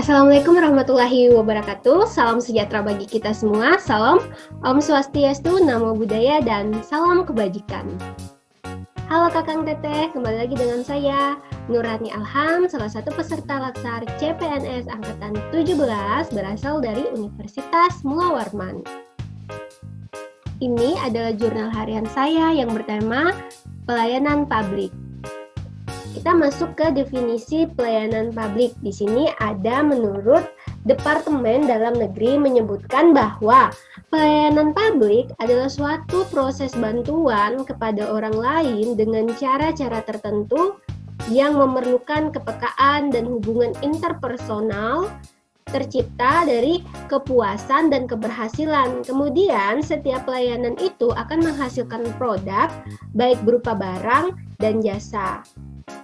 Assalamualaikum warahmatullahi wabarakatuh. Salam sejahtera bagi kita semua. Salam Om Swastiastu, Namo Buddhaya, dan salam kebajikan. Halo Kakang Teteh, kembali lagi dengan saya Nurhani Alham, salah satu peserta Latsar CPNS Angkatan 17 berasal dari Universitas Mula Warman. Ini adalah jurnal harian saya yang bertema pelayanan publik. Kita masuk ke definisi pelayanan publik. Di sini ada menurut Departemen Dalam Negeri menyebutkan bahwa pelayanan publik adalah suatu proses bantuan kepada orang lain dengan cara-cara tertentu yang memerlukan kepekaan dan hubungan interpersonal tercipta dari kepuasan dan keberhasilan. Kemudian setiap pelayanan itu akan menghasilkan produk baik berupa barang dan jasa.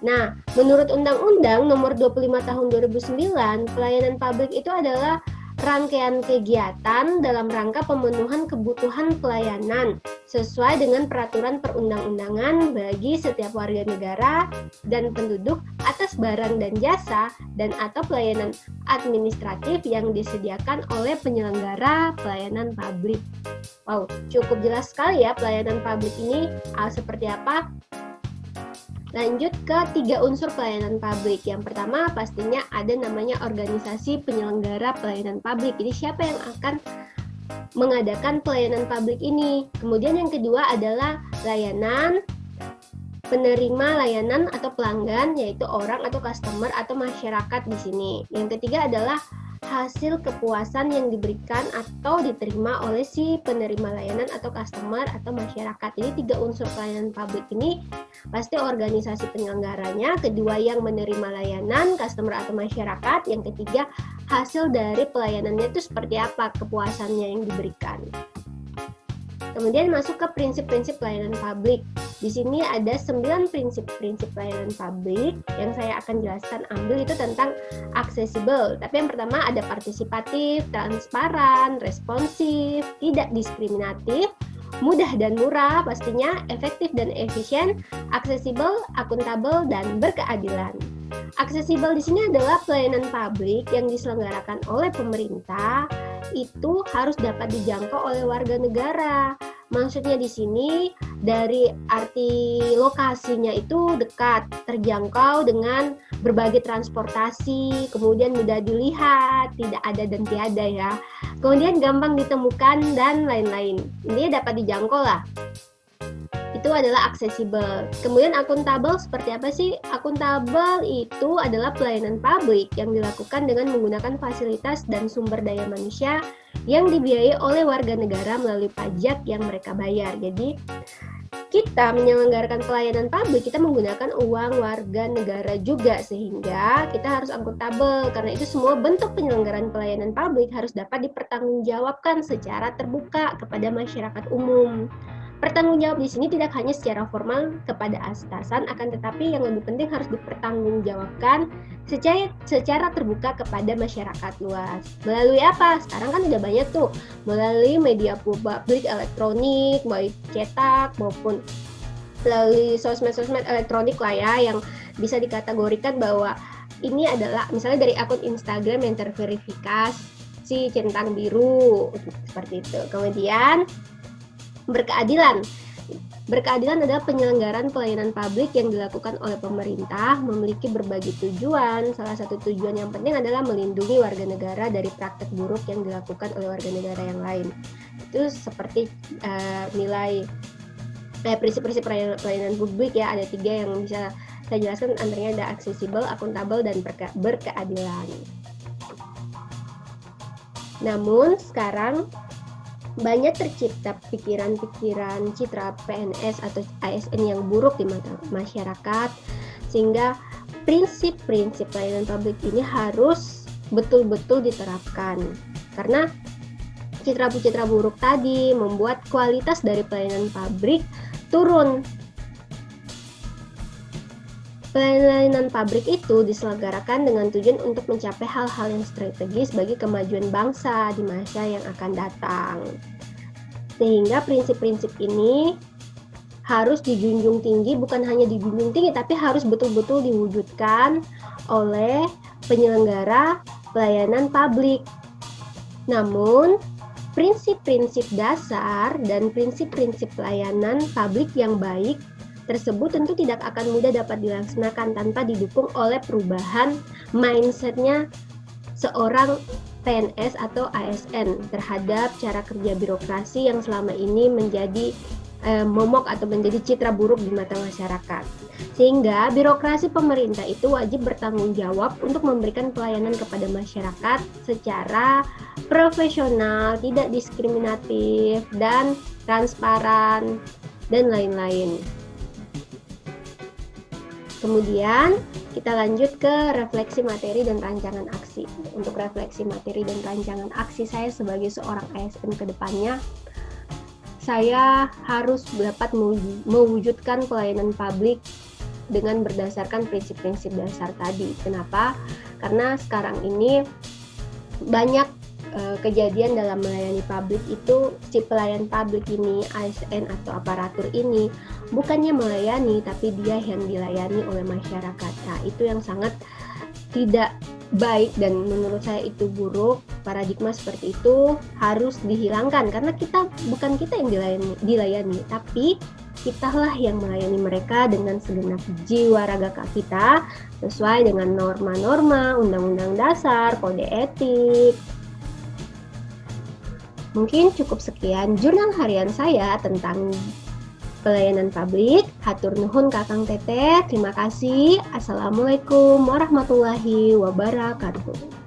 Nah, menurut Undang-Undang Nomor 25 Tahun 2009, pelayanan publik itu adalah rangkaian kegiatan dalam rangka pemenuhan kebutuhan pelayanan sesuai dengan peraturan perundang-undangan bagi setiap warga negara dan penduduk atas barang dan jasa dan atau pelayanan administratif yang disediakan oleh penyelenggara pelayanan publik. Wow, cukup jelas sekali ya pelayanan publik ini seperti apa. Lanjut ke 3 unsur pelayanan publik. Yang pertama pastinya ada namanya organisasi penyelenggara pelayanan publik. Jadi siapa yang akan mengadakan pelayanan publik ini? Kemudian yang kedua adalah layanan, penerima layanan atau pelanggan, yaitu orang atau customer atau masyarakat di sini. Yang ketiga adalah hasil kepuasan yang diberikan atau diterima oleh si penerima layanan atau customer atau masyarakat. Jadi 3 unsur pelayanan publik ini pasti organisasi penyelenggaranya, kedua yang menerima layanan, customer atau masyarakat, yang ketiga hasil dari pelayanannya itu seperti apa kepuasannya yang diberikan. Kemudian masuk ke prinsip-prinsip pelayanan publik. Di sini ada 9 prinsip-prinsip pelayanan publik yang saya akan jelaskan ambil itu tentang aksesibel. Tapi yang pertama ada partisipatif, transparan, responsif, tidak diskriminatif, mudah dan murah pastinya, efektif dan efisien, aksesibel, akuntabel, dan berkeadilan. Aksesibel di sini adalah pelayanan publik yang diselenggarakan oleh pemerintah itu harus dapat dijangkau oleh warga negara. Maksudnya di sini dari arti lokasinya itu dekat, terjangkau dengan berbagai transportasi, kemudian mudah dilihat, tidak ada dan tiada ya. Kemudian gampang ditemukan dan lain-lain. Ini dapat dijangkau lah. Itu adalah aksesibel. Kemudian akuntabel seperti apa sih? Akuntabel itu adalah pelayanan publik yang dilakukan dengan menggunakan fasilitas dan sumber daya manusia yang dibiayai oleh warga negara melalui pajak yang mereka bayar. Jadi kita menyelenggarakan pelayanan publik, kita menggunakan uang warga negara juga, sehingga kita harus akuntabel karena itu semua bentuk penyelenggaraan pelayanan publik harus dapat dipertanggungjawabkan secara terbuka kepada masyarakat umum. Pertanggungjawab di sini tidak hanya secara formal kepada atasan, akan tetapi yang lebih penting harus dipertanggungjawabkan secara terbuka kepada masyarakat luas. Melalui apa? Sekarang kan udah banyak tuh, melalui media publik elektronik, baik cetak maupun melalui sosmed-sosmed elektronik lah ya, yang bisa dikategorikan bahwa ini adalah misalnya dari akun Instagram yang terverifikasi centang biru, seperti itu. Kemudian berkeadilan. Berkeadilan adalah penyelenggaraan pelayanan publik yang dilakukan oleh pemerintah, memiliki berbagai tujuan. Salah satu tujuan yang penting adalah melindungi warga negara dari praktek buruk yang dilakukan oleh warga negara yang lain. Itu seperti prinsip-prinsip pelayanan publik ya, ada 3 yang bisa saya jelaskan, antaranya ada aksesibel, akuntabel, dan berkeadilan. Namun sekarang banyak tercipta pikiran-pikiran citra PNS atau ASN yang buruk di mata masyarakat, sehingga prinsip-prinsip pelayanan publik ini harus betul-betul diterapkan. Karena citra-citra buruk tadi membuat kualitas dari pelayanan publik turun. Pelayanan publik itu diselenggarakan dengan tujuan untuk mencapai hal-hal yang strategis bagi kemajuan bangsa di masa yang akan datang. Sehingga prinsip-prinsip ini harus dijunjung tinggi, bukan hanya dijunjung tinggi, tapi harus betul-betul diwujudkan oleh penyelenggara pelayanan publik. Namun, prinsip-prinsip dasar dan prinsip-prinsip pelayanan publik yang baik tersebut tentu tidak akan mudah dapat dilaksanakan tanpa didukung oleh perubahan mindsetnya seorang PNS atau ASN terhadap cara kerja birokrasi yang selama ini menjadi momok atau menjadi citra buruk di mata masyarakat. Sehingga birokrasi pemerintah itu wajib bertanggung jawab untuk memberikan pelayanan kepada masyarakat secara profesional, tidak diskriminatif, dan transparan, dan lain-lain. Kemudian kita lanjut ke refleksi materi dan rancangan aksi. Untuk refleksi materi dan rancangan aksi saya sebagai seorang ASN ke depannya, saya harus dapat mewujudkan pelayanan publik dengan berdasarkan prinsip-prinsip dasar tadi. Kenapa? Karena sekarang ini banyak kejadian dalam melayani publik itu si pelayan publik ini, ASN atau aparatur ini bukannya melayani tapi dia yang dilayani oleh masyarakat. Nah, itu yang sangat tidak baik dan menurut saya itu buruk. Paradigma seperti itu harus dihilangkan karena bukan kita yang dilayani tapi kitalah yang melayani mereka dengan segenap jiwa raga kita sesuai dengan norma-norma, undang-undang dasar, kode etik. Mungkin cukup sekian jurnal harian saya tentang pelayanan publik. Hatur nuhun Kakang Teteh. Terima kasih. Assalamualaikum warahmatullahi wabarakatuh.